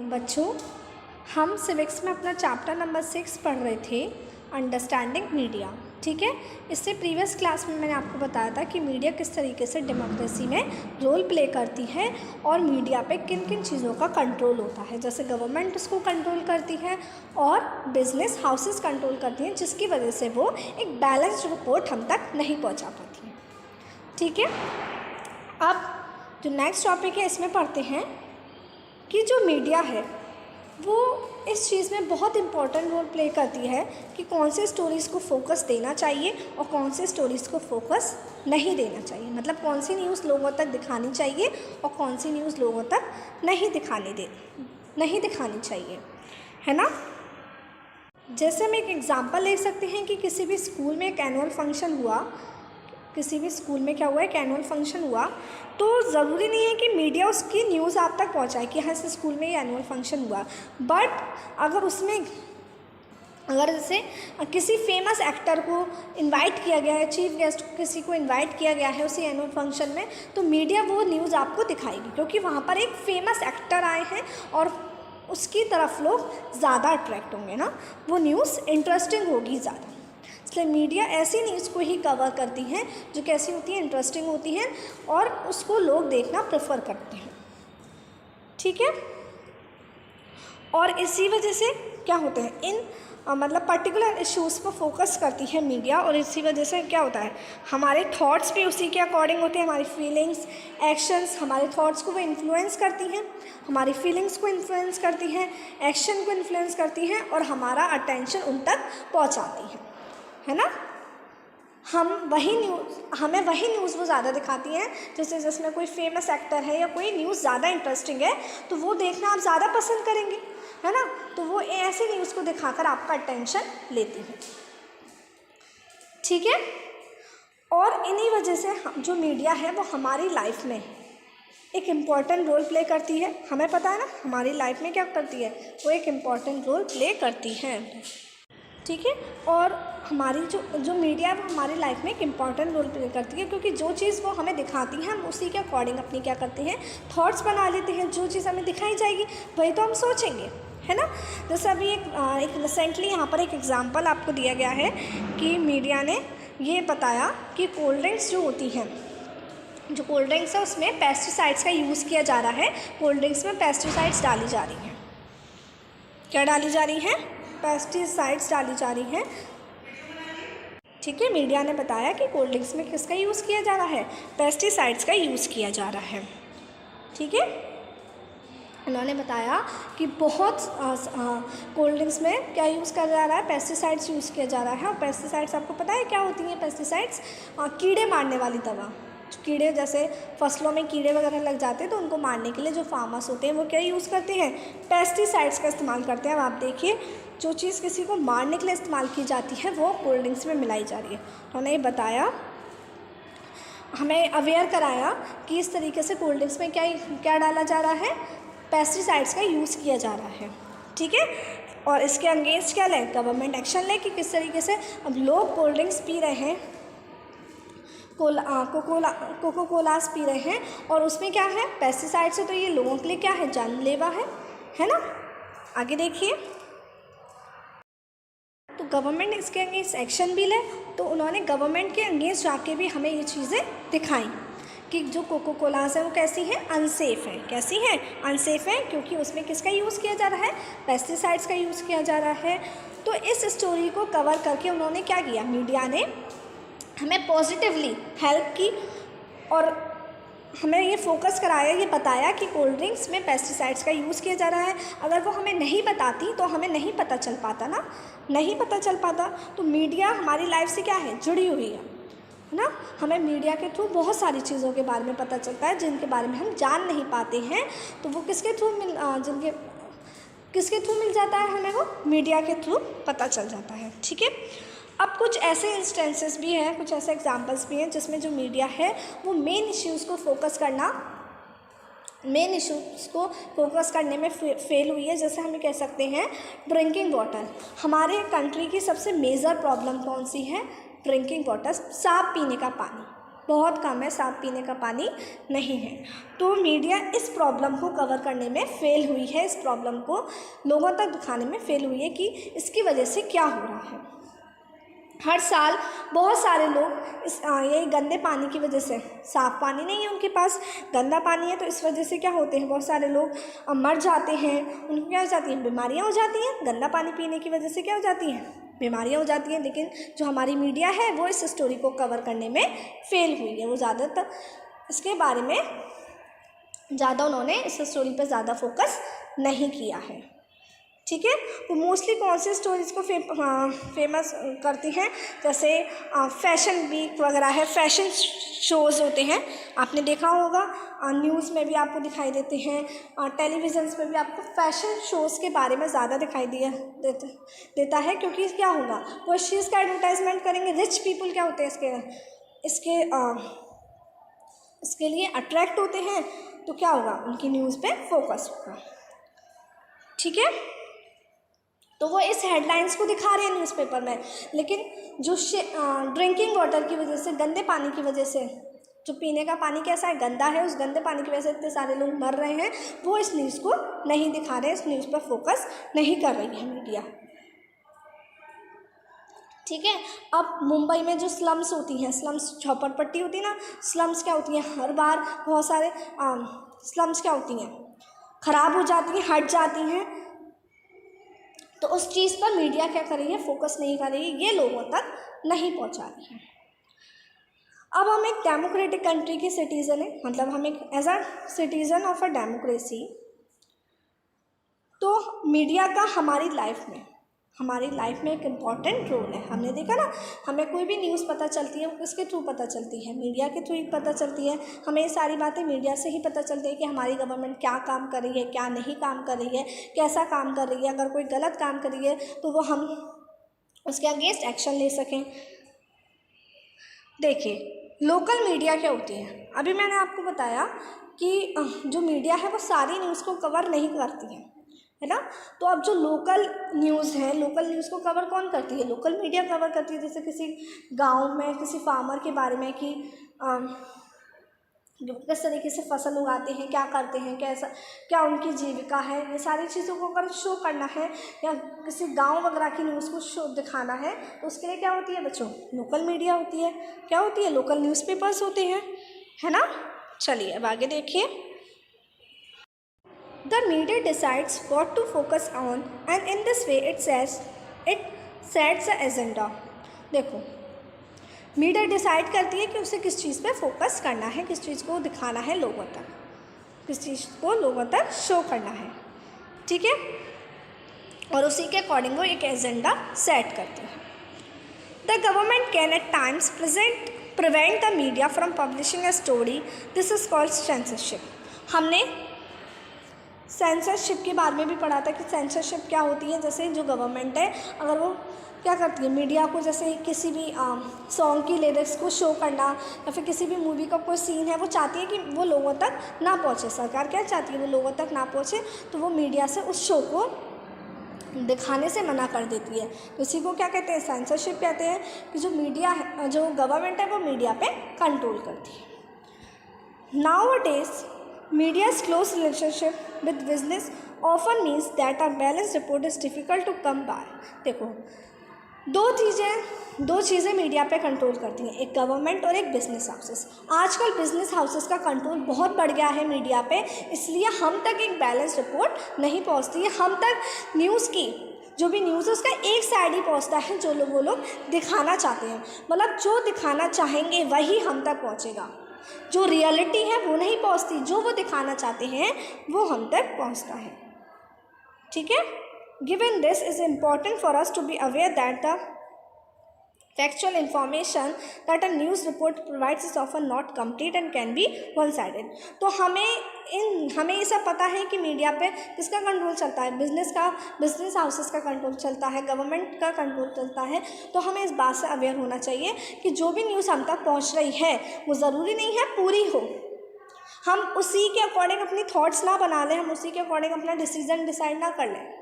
बच्चों, हम सिविक्स में अपना चैप्टर नंबर 6 पढ़ रहे थे, अंडरस्टैंडिंग मीडिया। ठीक है, इससे प्रीवियस क्लास में मैंने आपको बताया था कि मीडिया किस तरीके से डेमोक्रेसी में रोल प्ले करती है और मीडिया पे किन किन चीज़ों का कंट्रोल होता है। जैसे गवर्नमेंट उसको कंट्रोल करती है और बिजनेस हाउसेस कंट्रोल करती हैं, जिसकी वजह से वो एक बैलेंस्ड रिपोर्ट हम तक नहीं पहुंचा पाती हैं। ठीक है, अब जो नेक्स्ट टॉपिक है इसमें पढ़ते हैं कि जो मीडिया है वो इस चीज़ में बहुत इम्पॉर्टेंट रोल प्ले करती है कि कौन से स्टोरीज़ को फोकस देना चाहिए और कौन से स्टोरीज़ को फोकस नहीं देना चाहिए। मतलब कौन सी न्यूज़ लोगों तक दिखानी चाहिए और कौन सी न्यूज़ लोगों तक नहीं दिखानी चाहिए, है ना। जैसे हम एक एग्जांपल ले सकते हैं कि किसी भी स्कूल में एक एनुअल फंक्शन हुआ, एक एनुअल फंक्शन हुआ, तो ज़रूरी नहीं है कि मीडिया उसकी न्यूज़ आप तक पहुंचाए कि हाँ, इस स्कूल में ये एनुअल फंक्शन हुआ। बट अगर जैसे किसी फेमस एक्टर को इनवाइट किया गया है, चीफ गेस्ट किसी को इनवाइट किया गया है उसी एनुअल फंक्शन में, तो मीडिया वो न्यूज़ आपको दिखाएगी, क्योंकि वहाँ पर एक फेमस एक्टर आए हैं और उसकी तरफ लोग ज़्यादा अट्रैक्ट होंगे ना, वो न्यूज़ इंटरेस्टिंग होगी ज़्यादा। इसलिए मीडिया ऐसी न्यूज़ को ही कवर करती हैं जो कैसी होती हैं, इंटरेस्टिंग होती हैं और उसको लोग देखना प्रेफर करते हैं। ठीक है, और इसी वजह से क्या होता है, मतलब पर्टिकुलर इश्यूज़ पर फोकस करती है मीडिया, और इसी वजह से क्या होता है, हमारे थॉट्स भी उसी के अकॉर्डिंग होते हैं। हमारी फीलिंग्स, एक्शंस हमारे थॉट्स को वो इन्फ्लुएंस करती हैं, हमारी फीलिंग्स को इन्फ्लुएंस करती हैं, एक्शन को इन्फ्लुएंस करती हैं और हमारा अटेंशन उन तक पहुँचाती है ना। हमें वही न्यूज़ वो ज़्यादा दिखाती हैं, जैसे जिसमें कोई फेमस एक्टर है या कोई न्यूज़ ज़्यादा इंटरेस्टिंग है तो वो देखना आप ज़्यादा पसंद करेंगे, है ना। तो वो ऐसी न्यूज़ को दिखाकर आपका अटेंशन लेती है। ठीक है, और इन्हीं वजह से जो मीडिया है वो हमारी लाइफ में एक इम्पॉर्टेंट रोल प्ले करती है। हमें पता है ना, हमारी लाइफ में क्या करती है, वो एक इम्पॉर्टेंट रोल प्ले करती है। ठीक है, और हमारी जो मीडिया है वो हमारी लाइफ में एक इम्पॉर्टेंट रोल प्ले करती है, क्योंकि जो चीज़ वो हमें दिखाती है हम उसी के अकॉर्डिंग अपनी क्या करते हैं, थॉट्स बना लेते हैं। जो चीज़ हमें दिखाई जाएगी वही तो हम सोचेंगे, है ना। जैसे अभी एक रिसेंटली यहाँ पर एक एग्जांपल आपको दिया गया है कि मीडिया ने ये बताया कि कोल्ड ड्रिंक्स जो होती हैं, जो कोल्ड ड्रिंक्स है उसमें पेस्टिसाइड्स का यूज़ किया जा रहा है। कोल्ड ड्रिंक्स में पेस्टिसाइड्स डाली जा रही हैं। क्या डाली जा रही हैं? पेस्टिसाइड्स डाली जा रही हैं। ठीक है, मीडिया ने बताया कि कोल्ड ड्रिंक्स में किसका यूज़ किया जा रहा है, पेस्टिसाइड्स का यूज़ किया जा रहा है। ठीक है, उन्होंने बताया कि बहुत कोल्ड ड्रिंक्स में क्या यूज़ किया जा रहा है, पेस्टिसाइड्स यूज़ किया जा रहा है। और पेस्टिसाइड्स आपको पता है क्या होती हैं पेस्टिसाइड्स? कीड़े मारने वाली दवा। कीड़े, जैसे फसलों में कीड़े वगैरह लग जाते हैं तो उनको मारने के लिए जो फार्मर्स होते हैं वो क्या यूज़ करते हैं, पेस्टिसाइड्स का इस्तेमाल करते हैं। अब आप देखिए, जो चीज़ किसी को मारने के लिए इस्तेमाल की जाती है वो कोल्ड ड्रिंक्स में मिलाई जा रही है। उन्होंने ये बताया, हमें अवेयर कराया कि इस तरीके से कोल्ड ड्रिंक्स में क्या डाला जा रहा है, पेस्टिसाइड्स का यूज़ किया जा रहा है। ठीक है, और इसके अगेंस्ट क्या ले, गवर्नमेंट एक्शन ले कि किस तरीके से अब लोग कोल्ड ड्रिंक्स पी रहे हैं, कोको कोलास पी रहे हैं और उसमें क्या है, पेस्टिसाइड्स है। तो ये लोगों के लिए क्या है, जानलेवा है ना। आगे देखिए, तो गवर्नमेंट इसके अगेंस्ट एक्शन भी ले, तो उन्होंने गवर्नमेंट के अगेंस्ट जाके भी हमें ये चीज़ें दिखाई कि जो कोको कोलास है वो कैसी है, अनसेफ़ है। कैसी है, अनसेफ़ है, क्योंकि उसमें किसका यूज़ किया जा रहा है, पेस्टिसाइड्स का यूज़ किया जा रहा है। तो इस स्टोरी को कवर करके उन्होंने क्या किया, मीडिया ने हमें पॉजिटिवली हेल्प की और हमें ये फोकस कराया, ये बताया कि कोल्ड ड्रिंक्स में पेस्टिसाइड्स का यूज़ किया जा रहा है। अगर वो हमें नहीं बताती तो हमें नहीं पता चल पाता ना, नहीं पता चल पाता। तो मीडिया हमारी लाइफ से क्या है, जुड़ी हुई है ना। हमें मीडिया के थ्रू बहुत सारी चीज़ों के बारे में पता चलता है जिनके बारे में हम जान नहीं पाते हैं, तो वो किसके थ्रू मिल जाता है, हमें वो मीडिया के थ्रू पता चल जाता है। ठीक है, अब कुछ ऐसे इंस्टेंसेस भी हैं, कुछ ऐसे एग्जांपल्स भी हैं जिसमें जो मीडिया है वो मेन इश्यूज़ को फोकस करने में फेल हुई है। जैसे हम कह सकते हैं ड्रिंकिंग वाटर। हमारे कंट्री की सबसे मेजर प्रॉब्लम कौन सी है, ड्रिंकिंग वाटर, साफ पीने का पानी। बहुत कम है, साफ पीने का पानी नहीं है। तो मीडिया इस प्रॉब्लम को कवर करने में फेल हुई है, इस प्रॉब्लम को लोगों तक दिखाने में फेल हुई है कि इसकी वजह से क्या हो रहा है। हर साल बहुत सारे लोग ये गंदे पानी की वजह से, साफ़ पानी नहीं है उनके पास, गंदा पानी है, तो इस वजह से क्या होते हैं, बहुत सारे लोग मर जाते हैं, उनको क्या हो जाती हैं, बीमारियां हो जाती हैं। गंदा पानी पीने की वजह से क्या हो जाती हैं, बीमारियां हो जाती हैं। लेकिन जो हमारी मीडिया है वो इस स्टोरी को कवर करने में फेल हुई है, वो ज़्यादातर इसके बारे में ज़्यादा उन्होंने इस स्टोरी पर ज़्यादा फोकस नहीं किया है। ठीक है, वो मोस्टली कौन सी स्टोरीज़ को फेमस करती हैं, जैसे फैशन वीक वगैरह है, फैशन शोज़ होते हैं, आपने देखा होगा, न्यूज़ में भी आपको दिखाई देते हैं, टेलीविज़न में भी आपको फैशन शोज़ के बारे में ज़्यादा दिखाई देता है, क्योंकि क्या होगा, वो इस चीज़ का एडवर्टाइजमेंट करेंगे। रिच पीपल क्या होते हैं इसके लिए अट्रैक्ट होते हैं, तो क्या होगा, उनकी न्यूज़ पे फोकस होगा। ठीक है, तो वो इस हेडलाइंस को दिखा रहे हैं न्यूज़पेपर में, लेकिन जो ड्रिंकिंग वाटर की वजह से, गंदे पानी की वजह से, जो पीने का पानी कैसा है, गंदा है, उस गंदे पानी की वजह से इतने सारे लोग मर रहे हैं, वो इस न्यूज़ को नहीं दिखा रहे हैं, इस न्यूज़ पर फोकस नहीं कर रही है मीडिया। ठीक है, अब मुंबई में जो स्लम्स होती हैं, स्लम्स झोपड़पट्टी होती है ना, स्लम्स क्या होती हैं, हर बार बहुत सारे स्लम्स क्या होती हैं, ख़राब हो जाती हैं, हट जाती हैं, तो उस चीज़ पर मीडिया क्या कर रही है, फोकस नहीं कर रही है, ये लोगों तक नहीं पहुंचा रही है। अब हम एक डेमोक्रेटिक कंट्री के सिटीज़न हैं, मतलब हम एक as a citizen of a democracy, तो मीडिया का हमारी लाइफ में एक इम्पॉर्टेंट रोल है। हमने देखा ना, हमें कोई भी न्यूज़ पता चलती है वो किसके थ्रू पता चलती है, मीडिया के थ्रू ही पता चलती है। हमें ये सारी बातें मीडिया से ही पता चलती है कि हमारी गवर्नमेंट क्या काम कर रही है, क्या नहीं काम कर रही है, कैसा काम कर रही है, अगर कोई गलत काम कर रही है तो वो हम उसके अगेंस्ट एक्शन ले सकें। देखिए, लोकल मीडिया क्या होती है, अभी मैंने आपको बताया कि जो मीडिया है वो सारी न्यूज़ को कवर नहीं करती है ना। तो अब जो लोकल न्यूज़ है, लोकल न्यूज़ को कवर कौन करती है, लोकल मीडिया कवर करती है। जैसे किसी गांव में किसी फार्मर के बारे में कि किस तरीके से फसल उगाते हैं, क्या करते हैं, क्या उनकी जीविका है, ये सारी चीज़ों को अगर शो करना है या किसी गांव वगैरह की न्यूज़ को शो दिखाना है, तो उसके लिए क्या होती है बच्चों, लोकल मीडिया होती है। क्या होती है, लोकल न्यूज़पेपर्स होते हैं, है ना। चलिए अब आगे देखिए। The media decides what to focus on and in this way it sets the agenda। देखो, मीडिया डिसाइड करती है कि उसे किस चीज़ पे फोकस करना है, किस चीज़ को दिखाना है लोगों तक, किस चीज़ को लोगों तक शो करना है। ठीक है, और उसी के अकॉर्डिंग वो एक एजेंडा सेट करती है। The government can at times prevent the media from publishing a story. This is called censorship। हमने सेंसरशिप के बारे में भी पढ़ा था कि सेंसरशिप क्या होती है। जैसे जो गवर्नमेंट है, अगर वो क्या करती है, मीडिया को जैसे किसी भी सॉन्ग की लिरिक्स को शो करना या फिर किसी भी मूवी का कोई सीन है, वो चाहती है कि वो लोगों तक ना पहुँचे। सरकार क्या चाहती है, वो लोगों तक ना पहुँचे, तो वो मीडिया से उस शो को दिखाने से मना कर देती है। तो इसी को क्या कहते हैं, सेंसरशिप कहते हैं, कि जो मीडिया है, जो गवर्नमेंट है, वो मीडिया पे कंट्रोल करती है। Nowadays media's close relationship with business often means that a balanced report is difficult to come by। देखो, दो चीज़ें मीडिया पे कंट्रोल करती हैं, एक गवर्नमेंट और एक बिजनेस हाउसेस। आजकल बिजनेस हाउसेस का कंट्रोल बहुत बढ़ गया है मीडिया पे, इसलिए हम तक एक बैलेंस रिपोर्ट नहीं पहुंचती है। हम तक न्यूज़ की जो भी न्यूज़ है उसका एक साइड ही पहुंचता है, जो वो लोग दिखाना चाहते हैं, मतलब जो दिखाना चाहेंगे वही हम तक पहुँचेगा। जो रियलिटी है वो नहीं पहुंचती, जो वो दिखाना चाहते हैं वो हम तक पहुंचता है। ठीक है, given this is important for us to be aware that the factual information that a news report provides is often not complete and can be one-sided। तो हमें ये सब पता है कि मीडिया पे किसका कंट्रोल चलता है, बिजनेस हाउसेस का कंट्रोल चलता है, गवर्नमेंट का कंट्रोल चलता है। तो हमें इस बात से अवेयर होना चाहिए कि जो भी न्यूज़ हम तक पहुंच रही है वो ज़रूरी नहीं है पूरी हो। हम उसी के अकॉर्डिंग अपनी थॉट्स ना बना लें, हम उसी के अकॉर्डिंग अपना डिसीजन डिसाइड ना कर लें।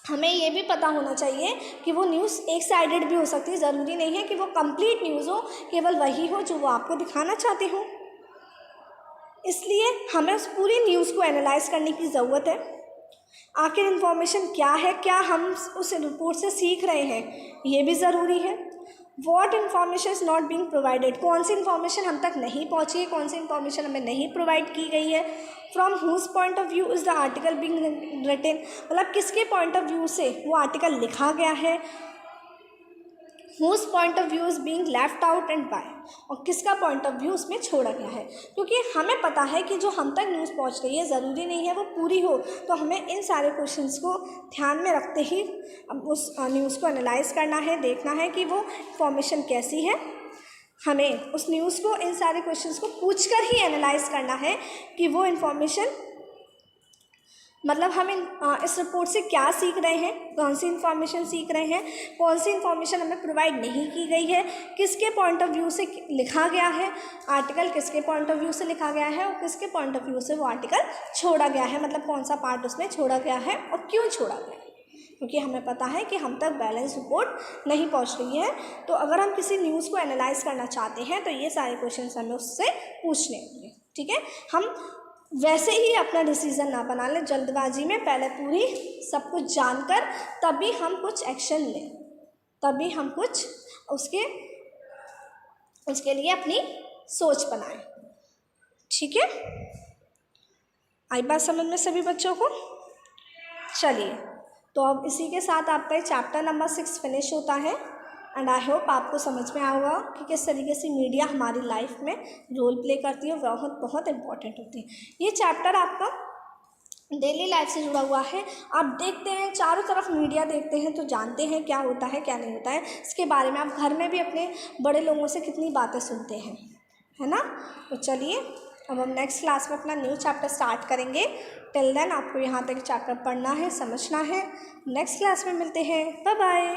हमें ये भी पता होना चाहिए कि वो न्यूज़ एक साइडेड भी हो सकती है, ज़रूरी नहीं है कि वो कंप्लीट न्यूज़ हो, केवल वही हो जो वो आपको दिखाना चाहते हो। इसलिए हमें उस पूरी न्यूज़ को एनालाइज करने की ज़रूरत है। आखिर इन्फॉर्मेशन क्या है, क्या हम उस रिपोर्ट से सीख रहे हैं, ये भी ज़रूरी है। What information is not being provided, कौन सी इन्फॉर्मेशन हम तक नहीं पहुँची है, कौन सी इन्फॉर्मेशन हमें नहीं प्रोवाइड की गई है। From whose point of view is the article being written, मतलब किसके पॉइंट ऑफ व्यू से वो आर्टिकल लिखा गया है। Whose point of view is being left out and by, और किसका पॉइंट ऑफ व्यू उसमें छोड़ा गया है। क्योंकि हमें पता है कि जो हम तक न्यूज़ पहुंच रही है ज़रूरी नहीं है वो पूरी हो, तो हमें इन सारे क्वेश्चंस को ध्यान में रखते ही उस न्यूज़ को एनालाइज करना है, देखना है कि वो इंफॉर्मेशन कैसी है। हमें उस न्यूज़ को, इन सारे क्वेश्चंस को पूछकर ही एनालाइज करना है कि वो इन्फॉर्मेशन, मतलब हम इस रिपोर्ट से क्या सीख रहे हैं, कौन सी इन्फॉर्मेशन सीख रहे हैं, कौन सी इन्फॉर्मेशन हमें प्रोवाइड नहीं की गई है, किसके पॉइंट ऑफ व्यू से लिखा गया है आर्टिकल, किसके पॉइंट ऑफ व्यू से लिखा गया है, और किसके पॉइंट ऑफ व्यू से वो आर्टिकल छोड़ा गया है, मतलब कौन सा पार्ट उसमें छोड़ा गया है और क्यों छोड़ा गया है। क्योंकि हमें पता है कि हम तक बैलेंस रिपोर्ट नहीं पहुंच रही है, तो अगर हम किसी न्यूज़ को एनालाइज करना चाहते हैं तो ये सारे क्वेश्चन हमें उससे पूछने होंगे। ठीक है, हम वैसे ही अपना डिसीज़न ना बना लें जल्दबाजी में, पहले पूरी सब कुछ जानकर तभी हम कुछ एक्शन लें, तभी हम कुछ उसके लिए अपनी सोच बनाएं। ठीक है, आई बात समझ में सभी बच्चों को? चलिए, तो अब इसी के साथ आपका ये चैप्टर नंबर 6 फिनिश होता है। एंड आई होप आपको समझ में आया होगा कि किस तरीके से मीडिया हमारी लाइफ में रोल प्ले करती है, बहुत बहुत इम्पॉर्टेंट होती है। ये चैप्टर आपका डेली लाइफ से जुड़ा हुआ है। आप देखते हैं, चारों तरफ मीडिया देखते हैं तो जानते हैं क्या होता है क्या नहीं होता है, इसके बारे में आप घर में भी अपने बड़े लोगों से कितनी बातें सुनते हैं, है ना। तो चलिए, अब हम नेक्स्ट क्लास में अपना न्यू चैप्टर स्टार्ट करेंगे। टिल देन आपको यहाँ तक चैप्टर पढ़ना है, समझना है। नेक्स्ट क्लास में मिलते हैं। Bye bye.